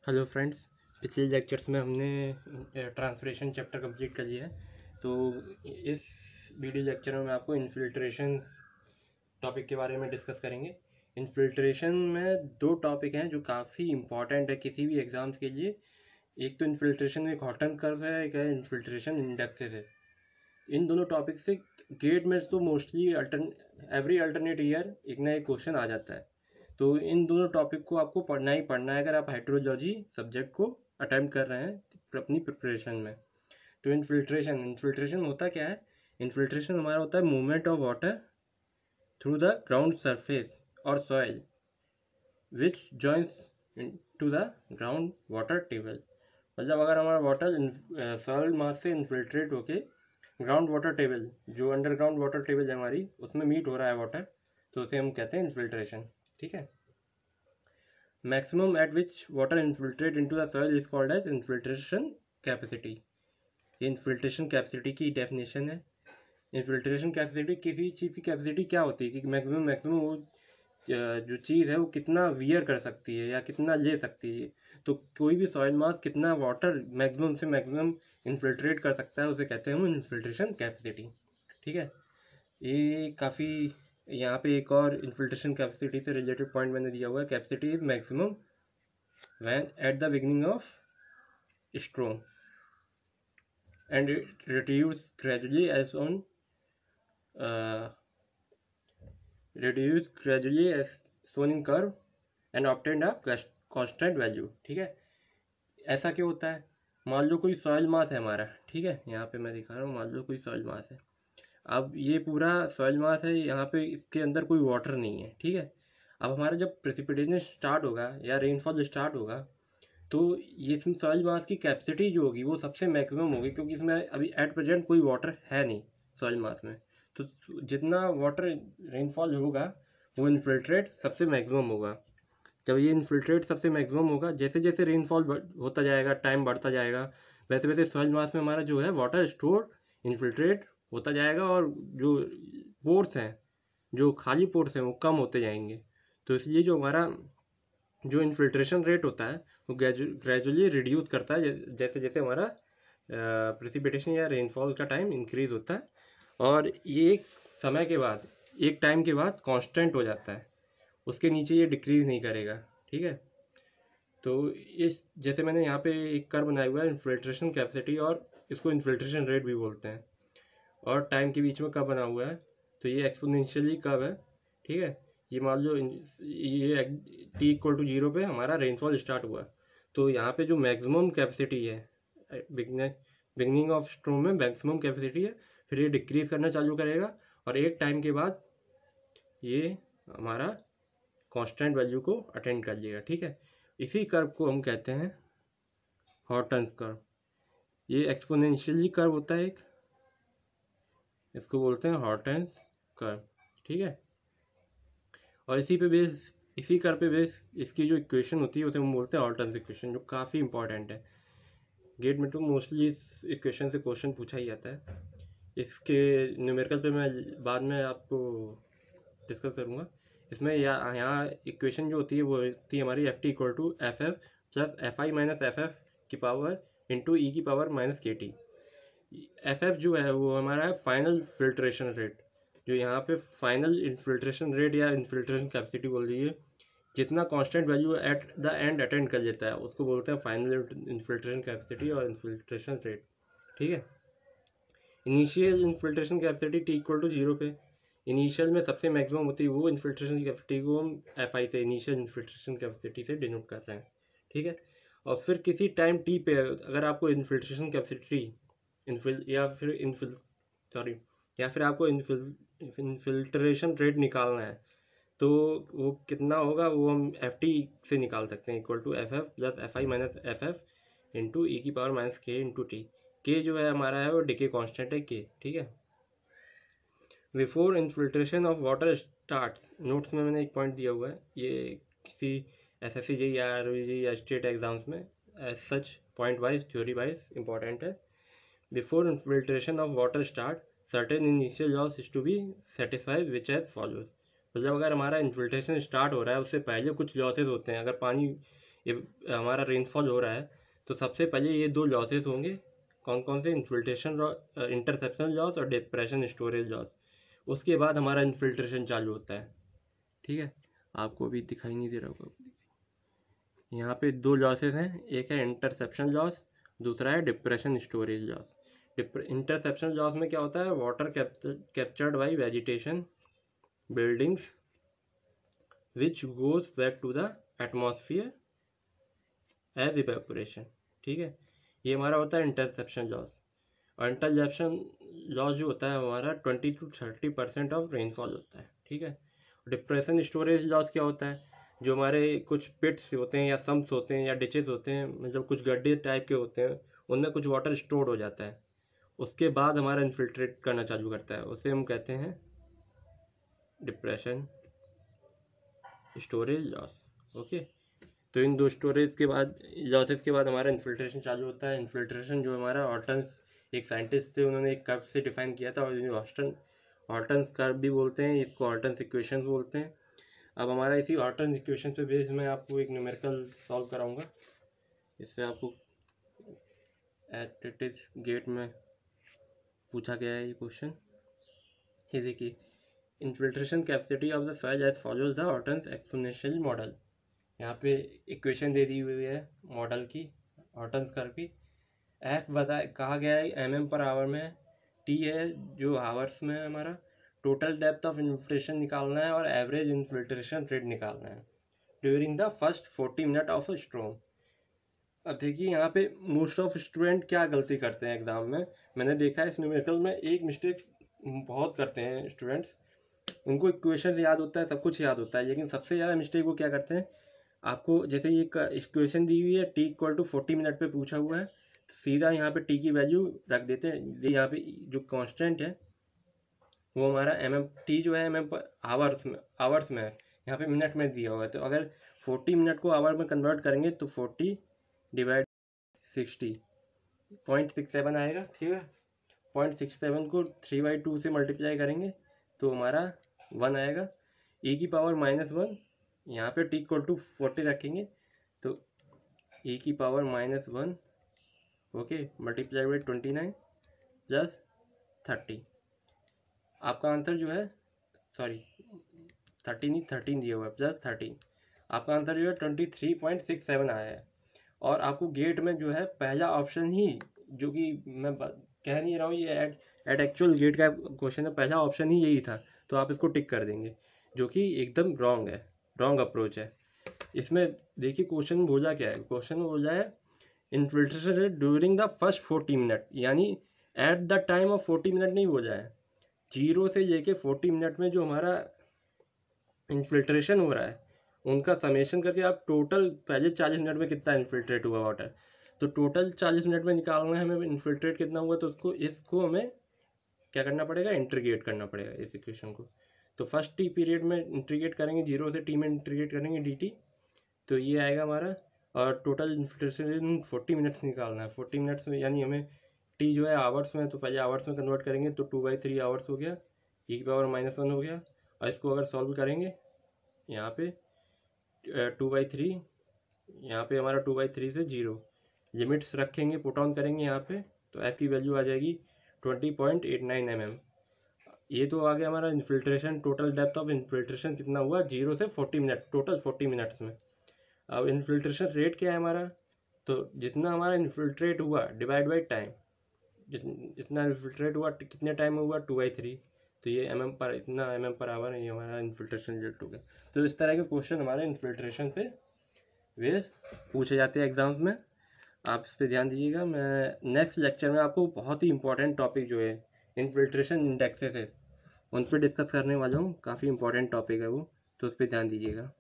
Hello friends, पिछले lectures में हमने ट्रांसपिरेशन चैप्टर कंप्लीट कर लिया है। तो इस वीडियो लेक्चर में आपको इन्फिल्ट्रेशन टॉपिक के बारे में डिस्कस करेंगे। इन्फिल्ट्रेशन में दो टॉपिक हैं जो काफ़ी इंपॉर्टेंट है किसी भी एग्ज़ाम्स के लिए। एक तो इन्फिल्ट्रेशन एक हॉटन कर्व है, एक है इन्फिल्ट्रेशन इंडेक्सेस है। इन दोनों टॉपिक से गेट में तो मोस्टली एवरी अल्टरनेट ईयर एक ना एक क्वेश्चन आ जाता है। तो इन दोनों टॉपिक को आपको पढ़ना ही पढ़ना है अगर आप हाइड्रोलॉजी सब्जेक्ट को अटेम्प्ट कर रहे हैं अपनी प्रिपरेशन में। तो इन्फिल्ट्रेशन होता क्या है? इन्फिल्ट्रेशन हमारा होता है movement of water through the ground surface और soil which joins to the ground water table. मतलब अगर हमारा वाटर सॉइल मास से इन्फिल्ट्रेट होके ग्राउंड वाटर टेबल, जो अंडरग्राउंड वाटर टेबल है हमारी, उसमें मीट हो रहा है वाटर, तो उसे हम कहते हैं इन्फिल्ट्रेशन। ठीक है। Maximum at which water infiltrate into the soil is called as infiltration capacity. ये इन्फिल्ट्रेशन कैपेसिटी की डेफिनेशन है। इन्फिल्ट्रेशन कैपेसिटी किसी चीज़ की कैपेसिटी क्या होती है कि मैक्सिमम वो जो चीज़ है वो कितना वियर कर सकती है या कितना ले सकती है। तो कोई भी सॉइल मास कितना वाटर मैक्सिमम से मैक्सिमम इन्फिल्ट्रेट कर सकता है उसे कहते हैं हम इन्फिल्ट्रेशन कैपेसिटी। ठीक है। ये काफ़ी, यहाँ पे एक और इन्फिल्ट्रेशन कैपेसिटी से रिलेटेड पॉइंट मैंने दिया हुआ है। Capacity is maximum when at the beginning of स्ट्रोम and it reduces gradually as on reduce gradually as shown in curve and obtained a constant value। ठीक है। ऐसा क्यों होता है? मान लो कोई सॉइल मास है हमारा, ठीक है, यहाँ पे मैं दिखा रहा हूँ। मान लो कोई सॉइल मास है, अब ये पूरा सॉइल मास है, यहाँ पे इसके अंदर कोई वाटर नहीं है। ठीक है। अब हमारा जब प्रेसिपिटेशन स्टार्ट होगा या रेनफॉल स्टार्ट होगा तो ये इसमें सॉइल मास की कैपेसिटी जो होगी वो सबसे मैक्सिमम होगी, क्योंकि इसमें अभी एट प्रेजेंट कोई वाटर है नहीं सॉइल मास में। तो जितना वाटर रेनफॉल होगा वो इन्फिल्ट्रेट सबसे मैक्सिमम होगा। जब ये इन्फिल्ट्रेट सबसे मैक्सिमम होगा, जैसे जैसे रेनफॉल होता जाएगा, टाइम बढ़ता जाएगा, वैसे वैसे सॉइल मास में हमारा जो है वाटर स्टोर इन्फिल्ट्रेट होता जाएगा और जो पोर्स हैं, जो खाली पोर्स हैं, वो कम होते जाएंगे। तो इसलिए जो हमारा जो इन्फिल्ट्रेशन रेट होता है वो ग्रेजुअली रिड्यूस करता है जैसे जैसे हमारा प्रेसिपिटेशन या रेनफॉल का टाइम इंक्रीज होता है। और ये एक समय के बाद, एक टाइम के बाद कांस्टेंट हो जाता है, उसके नीचे ये डिक्रीज नहीं करेगा। ठीक है। तो इस जैसे मैंने यहाँ पे एक कर्व बनाया हुआ है इन्फिल्ट्रेशन कैपेसिटी, और इसको इन्फिल्ट्रेशन रेट भी बोलते हैं, और टाइम के बीच में कर्व बना हुआ है, तो ये एक्सपोनेंशियली कर्व है। ठीक है। ये मान लो ये टी इक्वल टू 0 पे हमारा रेनफॉल स्टार्ट हुआ, तो यहाँ पे जो मैक्सिमम कैपेसिटी है बिगनिंग ऑफ स्ट्रोम में मैक्सिमम कैपेसिटी है, फिर ये डिक्रीज करना चालू करेगा और एक टाइम के बाद ये हमारा कांस्टेंट वैल्यू को अटेंड कर लेगा। ठीक है। इसी कर्व को हम कहते हैं हॉर्टन्स कर्व। ये एक्सपोनेंशियली कर्व होता है एक, इसको बोलते हैं हॉर्टन्स कर्व। ठीक है। और इसी कर्व पे बेस इसकी जो इक्वेशन होती है उसे हम बोलते हैं हॉर्टन्स इक्वेशन, जो काफ़ी इंपॉर्टेंट है। गेट में तो मोस्टली इस इक्वेशन से क्वेश्चन पूछा ही जाता है। इसके न्यूमेरिकल पे मैं बाद में आपको डिस्कस करूँगा। इसमें यहाँ इक्वेशन जो होती है वो होती है हमारी f t equal to F F plus F I minus F f की पावर इंटू ई की power minus k t. F f जो है वो हमारा है फाइनल फिल्ट्रेशन रेट, जो यहाँ पे फाइनल इन्फिल्ट्रेशन रेट या इन्फिल्ट्रेशन कैपेसिटी बोल रही है, जितना constant value at the end attend कर लेता है उसको बोलते हैं फाइनल इन्फिल्ट्रेशन कैपेसिटी और इन्फिल्ट्रेशन रेट। ठीक है। Initial infiltration capacity t equal to 0 पे इनिशियल में सबसे मैक्सिमम होती है, वो इन्फिल्ट्रेशन की कैपेसिटी को हम एफ आई से, इनिशियल इन्फिल्ट्रेशन कैपेसिटी से डिनोट कर रहे हैं। ठीक है। और फिर किसी टाइम टी पे अगर आपको इन्फिल्ट्रेशन कैपेसिटी इनफिल या फिर इनफिल सॉरी या फिर आपको इन्फिल्ट्रेशन रेट निकालना है, तो वो कितना होगा वो हम एफ टी से निकाल सकते हैं, equal to F F plus F I minus F F into ई की power minus K into T. K जो है हमारा है वो डिके कांस्टेंट है के। ठीक है। Before infiltration of water start, notes में मैंने एक पॉइंट दिया हुआ है, ये किसी एस एस सी जी या आर जी या स्टेट एग्जाम्स में as such point wise theory wise important है। Before infiltration of water start certain initial loss is to be satisfied which as follows. मतलब अगर हमारा इन्फिल्ट्रेशन स्टार्ट हो रहा है उससे पहले कुछ लॉसेज होते हैं। अगर पानी ये हमारा रेनफॉल हो रहा है, तो सबसे पहले ये 2 लॉसेस होंगे। कौन कौन से? इन्फिल्ट्रेशन इंटरसेप्शन लॉस और डिप्रेशन स्टोरेज लॉस। उसके बाद हमारा इन्फिल्ट्रेशन चालू होता है। ठीक है, आपको अभी दिखाई नहीं दे रहा होगा, यहाँ पे 2 लॉसेस हैं, एक है इंटरसेप्शन लॉस, दूसरा है depression storage loss. Interception loss में क्या होता है? Water captured by vegetation buildings which goes back to the atmosphere as evaporation. ठीक है, ये हमारा होता है इंटरसेप्शन लॉस। और इंटरसेप्शन लॉस जो होता है हमारा 20 to 30% ऑफ रेनफॉल होता है। ठीक है, डिप्रेशन स्टोरेज लॉस क्या होता है? जो हमारे कुछ पिट्स होते हैं या सम्स होते हैं या डिचेस होते हैं, मतलब कुछ गड्ढे टाइप के होते हैं, उनमें कुछ वाटर स्टोर हो जाता है, उसके बाद हमारा इन्फिल्ट्रेट करना चालू करता है, उसे हम कहते हैं डिप्रेशन स्टोरेज लॉस। ओके, तो इन 2 स्टोरेज के बाद, लॉसेस के बाद हमारा इन्फिल्ट्रेशन चालू होता है। इन्फिल्ट्रेशन जो हमारा ऑर्टन्स, एक साइंटिस्ट थे, उन्होंने एक कर्व से डिफाइन किया था, और ऑर्टन्स कर्व भी बोलते हैं इसको, ऑर्टन्स इक्वेशन बोलते हैं। अब हमारा इसी ऑर्टन्स इक्वेशन पे बेस मैं आपको एक न्यूमेरिकल सॉल्व कराऊंगा। इससे आपको एट गेट में पूछा गया है ये क्वेश्चन। ये देखिए, infiltration capacity of the soil as follows the Horton's exponential model. यहाँ पे इक्वेशन दे दी हुई है मॉडल की, ऑर्टन्स कर्व की। एफ कहा गया है mm पर आवर में, टी है जो हावर्स में है हमारा, टोटल डेप्थ ऑफ इन्फिल्ट्रेशन निकालना है और एवरेज इन्फिल्ट्रेशन रेट निकालना है during the first 40 minute of a storm. अब देखिए, यहाँ पे मोस्ट ऑफ स्टूडेंट क्या गलती करते हैं एग्जाम में, मैंने देखा है इस न्यूमेरिकल में एक मिस्टेक बहुत करते हैं स्टूडेंट्स। उनको इक्वेशन याद होता है, सब कुछ याद होता है, लेकिन सबसे ज़्यादा मिस्टेक वो क्या करते हैं, आपको जैसे ये इक्वेशन दी हुई है टी इक्वल टू 40 मिनट पे पूछा हुआ है, तो सीधा यहाँ पे टी की वैल्यू रख देते हैं। यहाँ पे जो कांस्टेंट है वो हमारा टी जो है पर आवर्स में है, यहाँ पे मिनट में दिया हुआ है। तो अगर 40 मिनट को आवर में कन्वर्ट करेंगे तो 40 डिवाइड 60 0.67 आएगा। ठीक है, 0.67 को 3/2 से मल्टीप्लाई करेंगे तो हमारा 1 आएगा। e की पावर -1, यहाँ पे टी इक्वल टू 40 रखेंगे तो e की power -1, okay, multiply by 29 plus 30। आपका आंसर जो है, सॉरी 30 नहीं, 13 दिया हुआ है, प्लस 13, आपका आंसर जो है 23.67 आया है। और आपको गेट में जो है पहला ऑप्शन ही, जो कि मैं कह नहीं रहा हूँ, ये एट एक्चुअल गेट का क्वेश्चन है, पहला ऑप्शन ही यही था, तो आप इसको टिक कर देंगे, जो कि एकदम रॉन्ग है, रॉन्ग अप्रोच है। इसमें देखिए क्वेश्चन बोला क्या है, क्वेश्चन बोला है infiltration rate during the first 40 minute, यानी at the time of 40 minute नहीं बोला है, 0 से लेके 40 मिनट में जो हमारा इन्फिल्ट्रेशन हो रहा है उनका समेशन करके आप टोटल पहले 40 मिनट में कितना इन्फिल्ट्रेट हुआ वाटर, तो टोटल 40 मिनट में निकालना है हमें इन्फिल्ट्रेट कितना हुआ, तो इसको हमें क्या करना पड़ेगा, इंटीग्रेट करना पड़ेगा इस इक्वेशन को। तो फर्स्ट टी पीरियड में इंटीग्रेट करेंगे, 0 से टी में इंटीग्रेट करेंगे dt, तो ये आएगा हमारा। और टोटल इन्फिल्ट्रेशन 40 मिनट्स निकालना है, 40 मिनट्स में, यानी हमें टी जो है आवर्स में, तो पहले आवर्स में कन्वर्ट करेंगे तो 2/3 आवर्स हो गया, e की पावर -1 हो गया। और इसको अगर सॉल्व करेंगे, यहाँ पे 2/3, यहाँ पे हमारा 2/3 से 0, लिमिट्स रखेंगे, पुट ऑन करेंगे यहाँ पे, तो f की वैल्यू आ जाएगी 20.89 mm। ये तो आ गया हमारा infiltration, total depth of infiltration कितना हुआ 0 से 40 मिनट, टोटल 40 मिनट्स में। अब इन्फिल्ट्रेशन रेट क्या है हमारा, तो जितना हमारा इन्फिल्ट्रेट हुआ डिवाइड बाई टाइम, जितना इन्फिल्ट्रेट हुआ कितने टाइम में हुआ 2/3, तो ये पर इतना पर आवर है, ये हमारा इन्फिल्ट्रेशन रेट हो गया। तो इस तरह के क्वेश्चन हमारे इन्फिल्ट्रेशन पे बेस पूछे जाते हैं एग्जाम्स में, आप इस पर ध्यान दीजिएगा। मैं नेक्स्ट लेक्चर में आपको बहुत ही इंपॉर्टेंट टॉपिक जो है इन्फिल्ट्रेशन इंडेक्सेस है उन पर डिस्कस करने वाला हूँ, काफ़ी इंपॉर्टेंट टॉपिक है वो, तो उस पर ध्यान दीजिएगा।